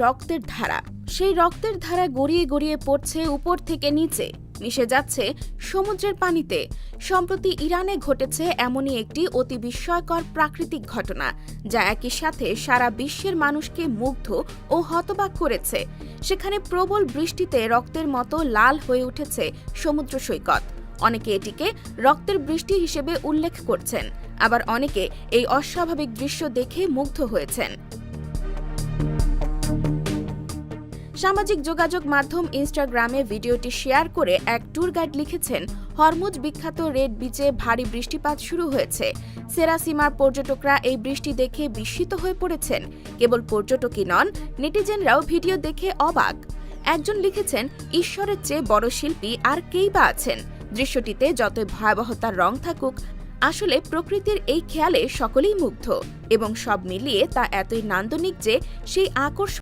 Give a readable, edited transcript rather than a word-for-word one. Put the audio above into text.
রক্তের ধারা। সেই রক্তের ধারা গড়িয়ে গড়িয়ে পড়ছে উপর থেকে নিচে, মিশে যাচ্ছে সমুদ্রের পানিতে। সম্প্রতি ইরানে ঘটেছে এমনই একটি অতি বিস্ময়কর প্রাকৃতিক ঘটনা, যা একই সাথে সারা বিশ্বের মানুষকে মুগ্ধ ও হতবাক করেছে। সেখানে প্রবল বৃষ্টিতে রক্তের মতো লাল হয়ে উঠেছে সমুদ্র সৈকত। অনেকে এটিকে রক্তের বৃষ্টি হিসেবে উল্লেখ করছেন, আবার অনেকে এই অস্বাভাবিক দৃশ্য দেখে মুগ্ধ হয়েছেন। সামাজিক যোগাযোগ মাধ্যম ইনস্টাগ্রামে ভিডিওটি শেয়ার করে এক ট্যুর গাইড লিখেছেন, হরমুজ বিখ্যাত রেড বিচে ভারী বৃষ্টিপাত শুরু হয়েছে। সেরাসীমার পর্যটকরা এই বৃষ্টি দেখে বিস্মিত হয়ে পড়েছেন। কেবল পর্যটকই নন, নেটিজেনরাও ভিডিও দেখে অবাক। একজন লিখেছেন, ঈশ্বরের চেয়ে বড় শিল্পী আর কেই বা আছেন। দৃশ্যটিতে যতই ভয়াবহতার রং থাকুক, আসলে প্রকৃতির এই খেয়ালে সকলেই মুগ্ধ, এবং সব মিলিয়ে তা এতই নান্দনিক যে সেই আকর্ষণ